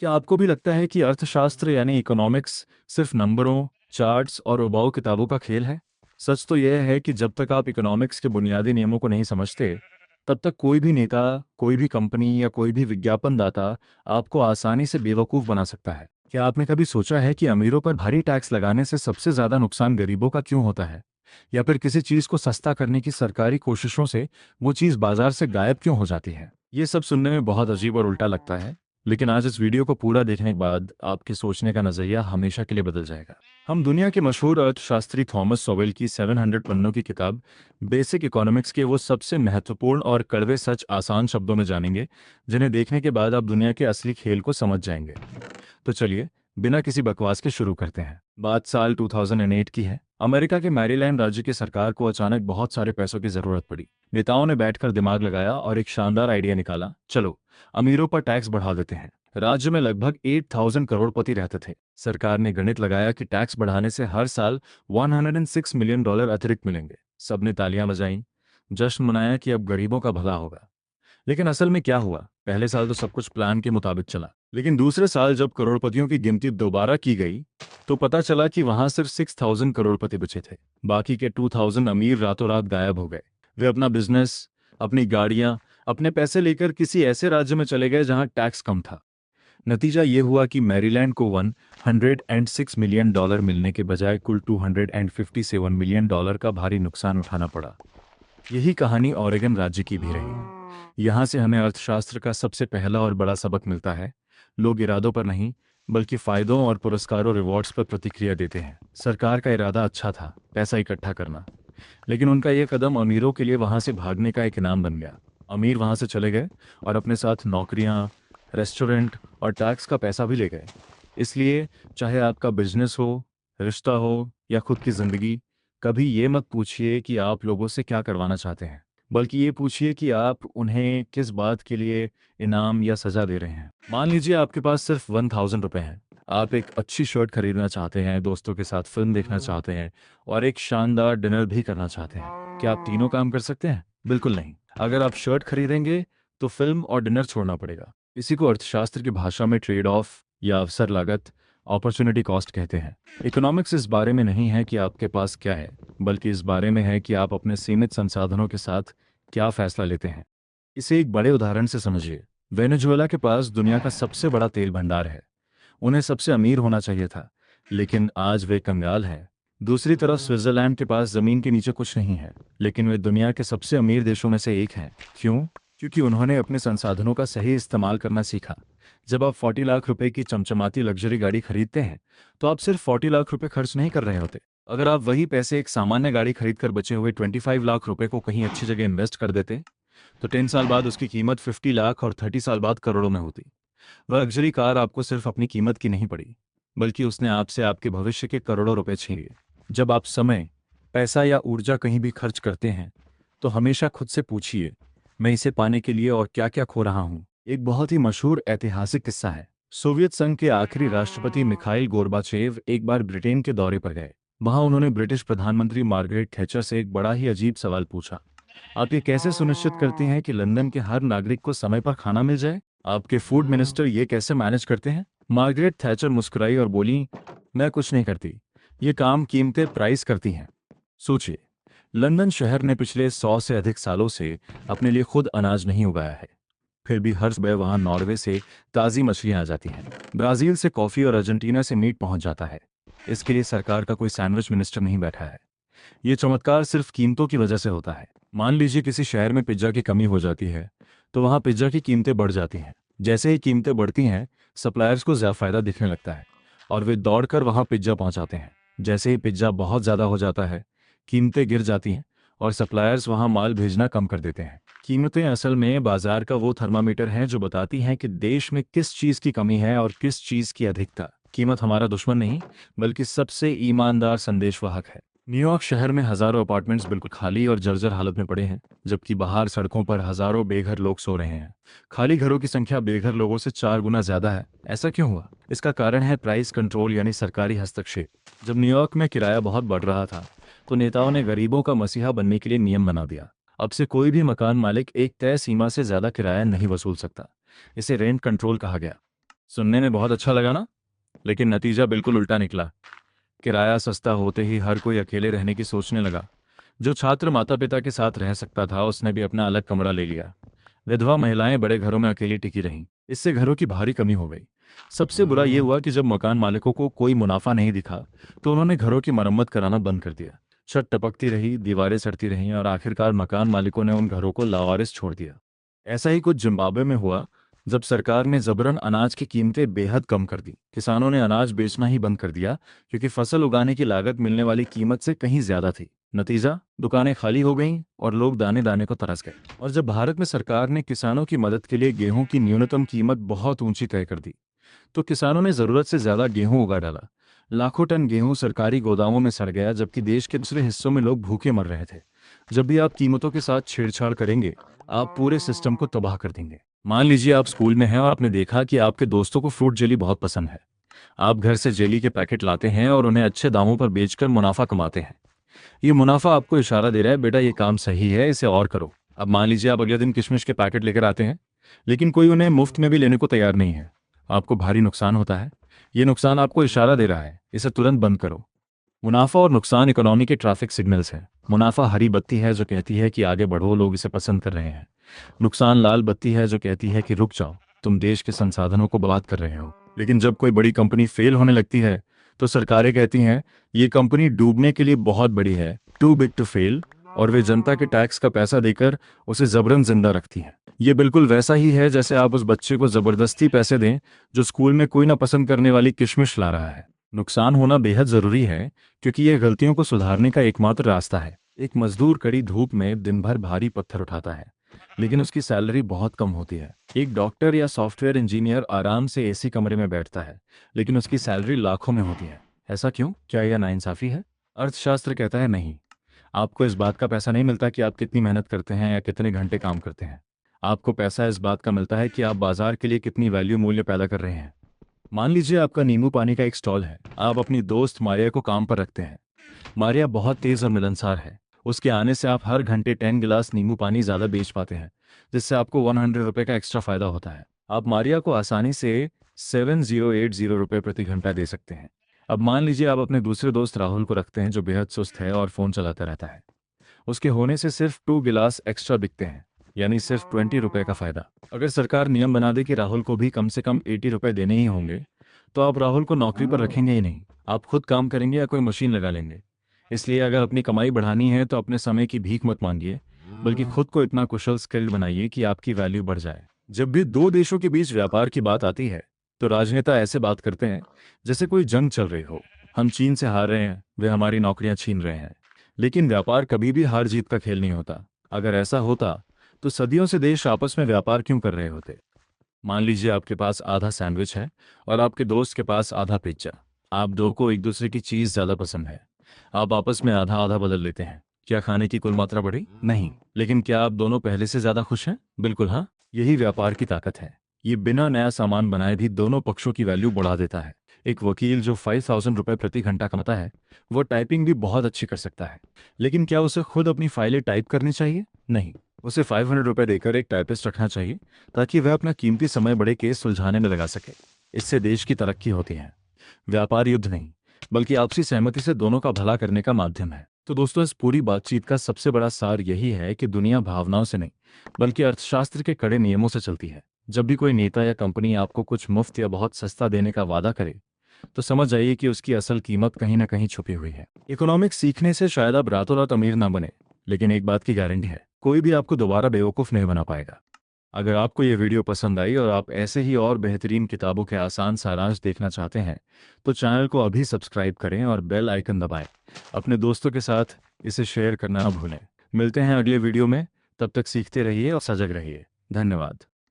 क्या आपको भी लगता है कि अर्थशास्त्र यानी इकोनॉमिक्स सिर्फ नंबरों, चार्ट्स और उबाऊ किताबों का खेल है? सच तो यह है कि जब तक आप इकोनॉमिक्स के बुनियादी नियमों को नहीं समझते, तब तक कोई भी नेता, कोई भी कंपनी या कोई भी विज्ञापनदाता आपको आसानी से बेवकूफ़ बना सकता है। क्या आपने कभी सोचा है कि अमीरों पर भारी टैक्स लगाने से सबसे ज़्यादा नुकसान गरीबों का क्यों होता है? या फिर किसी चीज़ को सस्ता करने की सरकारी कोशिशों से वो चीज़ बाजार से गायब क्यों हो जाती है? ये सब सुनने में बहुत अजीब और उल्टा लगता है, लेकिन आज इस वीडियो को पूरा देखने के बाद आपके सोचने का नज़रिया हमेशा के लिए बदल जाएगा। हम दुनिया के मशहूर अर्थशास्त्री थॉमस सोवेल की 700 पन्नों की किताब बेसिक इकोनॉमिक्स के वो सबसे महत्वपूर्ण और कड़वे सच आसान शब्दों में जानेंगे, जिन्हें देखने के बाद आप दुनिया के असली खेल को समझ जाएंगे। तो चलिए, बिना किसी बकवास के शुरू करते हैं। बात साल 2008 की है। अमेरिका के मैरीलैंड राज्य की सरकार को अचानक बहुत सारे पैसों की जरूरत पड़ी। नेताओं ने बैठकर दिमाग लगाया और एक शानदार आइडिया निकाला, चलो अमीरों पर टैक्स बढ़ा देते हैं। राज्य में लगभग 8,000 करोड़पति रहते थे। सरकार ने गणित लगाया कि टैक्स बढ़ाने से हर साल $106 मिलियन अतिरिक्त मिलेंगे। सबने तालियां बजाईं, जश्न मनाया कि अब गरीबों का भला होगा। लेकिन असल में क्या हुआ? पहले साल तो सब कुछ प्लान के मुताबिक चला, लेकिन दूसरे साल जब करोड़पतियों की गिनती दोबारा की गई तो पता चला कि वहां सिर्फ 6,000 करोड़पति बचे थे। बाकी के 2,000 अमीर रातों रात गायब हो गए। वे अपना बिजनेस, अपनी गाड़ियां, अपने पैसे लेकर किसी ऐसे राज्य में चले गए जहां टैक्स कम था। नतीजा ये हुआ कि मैरीलैंड को $106 मिलियन मिलने के बजाय कुल $257 मिलियन का भारी नुकसान उठाना पड़ा। यही कहानी ओरेगन राज्य की भी रही। यहाँ से हमें अर्थशास्त्र का सबसे पहला और बड़ा सबक मिलता है। लोग इरादों पर नहीं, बल्कि फायदों और पुरस्कारों रिवॉर्ड्स पर प्रतिक्रिया देते हैं। सरकार का इरादा अच्छा था, पैसा इकट्ठा करना, लेकिन उनका यह कदम अमीरों के लिए वहाँ से भागने का एक इनाम बन गया। अमीर वहाँ से चले गए और अपने साथ नौकरियाँ, रेस्टोरेंट और टैक्स का पैसा भी ले गए। इसलिए चाहे आपका बिजनेस हो, रिश्ता हो या खुद की ज़िंदगी, कभी ये मत पूछिए कि आप लोगों से क्या करवाना चाहते हैं, बल्कि ये पूछिए कि आप उन्हें किस बात के लिए इनाम या सज़ा दे रहे हैं। मान लीजिए आपके पास सिर्फ 1,000 रुपये हैं। आप एक अच्छी शर्ट खरीदना चाहते हैं, दोस्तों के साथ फिल्म देखना चाहते हैं और एक शानदार डिनर भी करना चाहते हैं। क्या आप तीनों काम कर सकते हैं? बिल्कुल नहीं। अगर आप शर्ट खरीदेंगे तो फिल्म और डिनर छोड़ना पड़ेगा। इसी को अर्थशास्त्र की भाषा में ट्रेड ऑफ या अवसर लागत, अपॉर्चुनिटी कॉस्ट कहते हैं। इकोनॉमिक्स इस बारे में नहीं है कि आपके पास क्या है, बल्कि इस बारे में है कि आप अपने सीमित संसाधनों के साथ क्या फैसला लेते हैं। इसे एक बड़े उदाहरण से समझिए। वेनेजुएला के पास दुनिया का सबसे बड़ा तेल भंडार है। उन्हें सबसे अमीर होना चाहिए था, लेकिन आज वे कंगाल हैं। दूसरी तरफ स्विट्जरलैंड के पास जमीन के नीचे कुछ नहीं है, लेकिन वे दुनिया के सबसे अमीर देशों में से एक हैं। क्यों? क्योंकि उन्होंने अपने संसाधनों का सही इस्तेमाल करना सीखा। जब आप 40 लाख रुपए की चमचमाती लग्जरी गाड़ी खरीदते हैं, तो आप सिर्फ 40 लाख रुपए खर्च नहीं कर रहे होते। अगर आप वही पैसे एक सामान्य गाड़ी खरीदकर बचे हुए 25 लाख रुपए को कहीं अच्छी जगह इन्वेस्ट कर देते, तो 10 साल बाद उसकी कीमत 50 लाख और 30 साल बाद करोड़ों में होती। वह लग्जरी कार आपको सिर्फ अपनी कीमत की नहीं पड़ी, बल्कि उसने आपसे आपके भविष्य के करोड़ों रुपए छीन लिए। जब आप समय, पैसा या ऊर्जा कहीं भी खर्च करते हैं, तो हमेशा खुद से पूछिए, मैं इसे पाने के लिए और क्या क्या खो रहा हूँ। एक बहुत ही मशहूर ऐतिहासिक किस्सा है। सोवियत संघ के आखिरी राष्ट्रपति मिखाइल गोर्बाचेव एक बार ब्रिटेन के दौरे पर गए। वहां उन्होंने ब्रिटिश प्रधानमंत्री मार्गरेट थैचर से एक बड़ा ही अजीब सवाल पूछा, आप ये कैसे सुनिश्चित करते हैं कि लंदन के हर नागरिक को समय पर खाना मिल जाए? आपके फूड मिनिस्टर ये कैसे मैनेज करते हैं? मार्गरेट थैचर मुस्कुराई और बोली, मैं कुछ नहीं करती, ये काम कीमतें प्राइस करती हैं। सोचिए, लंदन शहर ने पिछले 100 से अधिक सालों से अपने लिए खुद अनाज नहीं उगाया है, फिर भी हर सुबह वहां नॉर्वे से ताज़ी मछलियां आ जाती हैं, ब्राज़ील से कॉफ़ी और अर्जेंटीना से मीट पहुंच जाता है। इसके लिए सरकार का कोई सैंडविच मिनिस्टर नहीं बैठा है। ये चमत्कार सिर्फ कीमतों की वजह से होता है। मान लीजिए किसी शहर में पिज्ज़ा की कमी हो जाती है, तो वहाँ पिज्ज़ा की कीमतें बढ़ जाती हैं। जैसे ही कीमतें बढ़ती हैं, सप्लायर्स को ज़्यादा फायदा दिखने लगता है और वे दौड़कर वहाँ पिज्ज़ा पहुँचाते हैं। जैसे ही पिज्ज़ा बहुत ज़्यादा हो जाता है, कीमतें गिर जाती हैं और सप्लायर्स वहाँ माल भेजना कम कर देते हैं। कीमतें असल में बाजार का वो थर्मामीटर हैं जो बताती हैं कि देश में किस चीज़ की कमी है और किस चीज़ की अधिकता। कीमत हमारा दुश्मन नहीं, बल्कि सबसे ईमानदार संदेशवाहक है। न्यूयॉर्क शहर में हजारों अपार्टमेंट्स बिल्कुल खाली और जर्जर हालत में पड़े हैं, जबकि बाहर सड़कों पर हजारों बेघर लोग सो रहे हैं। खाली घरों की संख्या बेघर लोगों से 4 गुना ज्यादा है। ऐसा क्यों हुआ? इसका कारण है प्राइस कंट्रोल यानी सरकारी हस्तक्षेप। जब न्यूयॉर्क में किराया बहुत बढ़ रहा था, तो नेताओं ने गरीबों का मसीहा बनने के लिए नियम बना दिया। अब से कोई भी मकान मालिक एक तय सीमा से ज्यादा किराया नहीं वसूल सकता। इसे रेंट कंट्रोल कहा गया। सुनने में बहुत अच्छा लगा ना, लेकिन नतीजा बिल्कुल उल्टा निकला। किराया सस्ता होते ही हर कोई अकेले रहने की सोचने लगा। जो छात्र माता पिता के साथ रह सकता था उसने भी अपना अलग कमरा ले लिया। विधवा महिलाएं बड़े घरों में अकेली टिकी रहीं। इससे घरों की भारी कमी हो गई। सबसे बुरा ये हुआ कि जब मकान मालिकों को कोई मुनाफा नहीं दिखा तो उन्होंने घरों की मरम्मत कराना बंद कर दिया। छत टपकती रही, दीवारें सड़ती रहीं और आखिरकार मकान मालिकों ने उन घरों को लावारिस छोड़ दिया। ऐसा ही कुछ जिम्बाब्वे में हुआ जब सरकार ने जबरन अनाज की कीमतें बेहद कम कर दी। किसानों ने अनाज बेचना ही बंद कर दिया क्योंकि फसल उगाने की लागत मिलने वाली कीमत से कहीं ज्यादा थी। नतीजा, दुकानें खाली हो गईं और लोग दाने दाने को तरस गए। और जब भारत में सरकार ने किसानों की मदद के लिए गेहूं की न्यूनतम कीमत बहुत ऊंची तय कर दी तो किसानों ने जरूरत से ज्यादा गेहूं उगा डाला। लाखों टन गेहूं सरकारी गोदामों में सड़ गया जबकि देश के दूसरे हिस्सों में लोग भूखे मर रहे थे। जब भी आप कीमतों के साथ छेड़छाड़ करेंगे आप पूरे सिस्टम को तबाह कर देंगे। मान लीजिए आप स्कूल में हैं और आपने देखा कि आपके दोस्तों को फ्रूट जेली बहुत पसंद है। आप घर से जेली के पैकेट लाते हैं और उन्हें अच्छे दामों पर बेचकर मुनाफा कमाते हैं। ये मुनाफा आपको इशारा दे रहा है, बेटा ये काम सही है, इसे और करो। अब मान लीजिए आप अगले दिन किशमिश के पैकेट लेकर आते हैं, लेकिन कोई उन्हें मुफ्त में भी लेने को तैयार नहीं है। आपको भारी नुकसान होता है। ये नुकसान आपको इशारा दे रहा है, इसे तुरंत बंद करो। मुनाफा और नुकसान इकोनॉमी के ट्रैफिक सिग्नल्स हैं। मुनाफा हरी बत्ती है जो कहती है कि आगे बढ़ो, लोग इसे पसंद कर रहे हैं। नुकसान लाल बत्ती है जो कहती है कि रुक जाओ, तुम देश के संसाधनों को बर्बाद कर रहे हो। लेकिन जब कोई बड़ी कंपनी फेल होने लगती है तो सरकारें कहती हैं ये कंपनी डूबने के लिए बहुत बड़ी है, टू बिग टू फेल, और वे जनता के टैक्स का पैसा देकर उसे जबरन जिंदा रखती हैं। ये बिल्कुल वैसा ही है जैसे आप उस बच्चे को जबरदस्ती पैसे दें जो स्कूल में कोई ना पसंद करने वाली किशमिश ला रहा है। नुकसान होना बेहद जरूरी है क्योंकि यह गलतियों को सुधारने का एकमात्र रास्ता है। एक मजदूर कड़ी धूप में दिन भर भारी पत्थर उठाता है लेकिन उसकी सैलरी बहुत कम होती है। एक डॉक्टर या सॉफ्टवेयर इंजीनियर आराम से एसी कमरे में बैठता है लेकिन उसकी सैलरी लाखों में होती है। ऐसा क्यों? क्या यह नाइंसाफी है? अर्थशास्त्र कहता है नहीं। आपको इस बात का पैसा नहीं मिलता कि आप कितनी मेहनत करते हैं या कितने घंटे काम करते हैं। आपको पैसा इस बात का मिलता है कि आप बाजार के लिए कितनी वैल्यू मूल्य पैदा कर रहे हैं। मान लीजिए आपका नींबू पानी का एक स्टॉल है। आप अपनी दोस्त मारिया को काम पर रखते हैं। मारिया बहुत तेज और मिलनसार है। उसके आने से आप हर घंटे 10 गिलास नींबू पानी ज़्यादा बेच पाते हैं जिससे आपको 100 रुपये का एक्स्ट्रा फायदा होता है। आप मारिया को आसानी से 7080 रुपये प्रति घंटा दे सकते हैं। अब मान लीजिए आप अपने दूसरे दोस्त राहुल को रखते हैं जो बेहद सुस्त है और फ़ोन चलाता रहता है। उसके होने से सिर्फ 2 गिलास एक्स्ट्रा बिकते हैं, यानी सिर्फ 20 रुपये का फायदा। अगर सरकार नियम बना दे कि राहुल को भी कम से कम 80 रुपये देने ही होंगे तो आप राहुल को नौकरी पर रखेंगे ही नहीं। आप खुद काम करेंगे या कोई मशीन लगा लेंगे। इसलिए अगर अपनी कमाई बढ़ानी है तो अपने समय की भीख मत मांगिए, बल्कि खुद को इतना कुशल स्किल्ड बनाइए कि आपकी वैल्यू बढ़ जाए। जब भी दो देशों के बीच व्यापार की बात आती है तो राजनेता ऐसे बात करते हैं जैसे कोई जंग चल रही हो। हम चीन से हार रहे हैं, वे हमारी नौकरियां छीन रहे हैं। लेकिन व्यापार कभी भी हार जीत का खेल नहीं होता। अगर ऐसा होता तो सदियों से देश आपस में व्यापार क्यों कर रहे होते? मान लीजिए आपके पास आधा सैंडविच है और आपके दोस्त के पास आधा पिज्जा। आप दो को एक दूसरे की चीज़ ज़्यादा पसंद है। आप आपस में आधा आधा बदल लेते हैं। क्या खाने की कुल मात्रा बढ़ी? नहीं। लेकिन क्या आप दोनों पहले से ज़्यादा खुश हैं? बिल्कुल हाँ। यही व्यापार की ताकत है। ये बिना नया सामान बनाए भी दोनों पक्षों की वैल्यू बढ़ा देता है। एक वकील जो 5000 रुपये प्रति घंटा कमाता है वो टाइपिंग भी बहुत अच्छी कर सकता है। लेकिन क्या उसे खुद अपनी फाइलें टाइप करनी चाहिए? नहीं। उसे 500 रुपये देकर एक टाइपिस्ट रखना चाहिए ताकि वह अपना कीमती समय बड़े केस सुलझाने में लगा सके। इससे देश की तरक्की होती है। व्यापार युद्ध नहीं, बल्कि आपसी सहमति से दोनों का भला करने का माध्यम है। तो दोस्तों, इस पूरी बातचीत का सबसे बड़ा सार यही है कि दुनिया भावनाओं से नहीं बल्कि अर्थशास्त्र के कड़े नियमों से चलती है। जब भी कोई नेता या कंपनी आपको कुछ मुफ्त या बहुत सस्ता देने का वादा करे तो समझ जाइए कि उसकी असल कीमत कहीं ना कहीं छुपी हुई है। इकोनॉमिक्स सीखने से शायद आप रातों रात अमीर ना बने, लेकिन एक बात की गारंटी है, कोई भी आपको दोबारा बेवकूफ़ नहीं बना पाएगा। अगर आपको ये वीडियो पसंद आई और आप ऐसे ही और बेहतरीन किताबों के आसान सारांश देखना चाहते हैं तो चैनल को अभी सब्सक्राइब करें और बेल आइकन दबाएं। अपने दोस्तों के साथ इसे शेयर करना ना भूलें। मिलते हैं अगले वीडियो में, तब तक सीखते रहिए और सजग रहिए। धन्यवाद।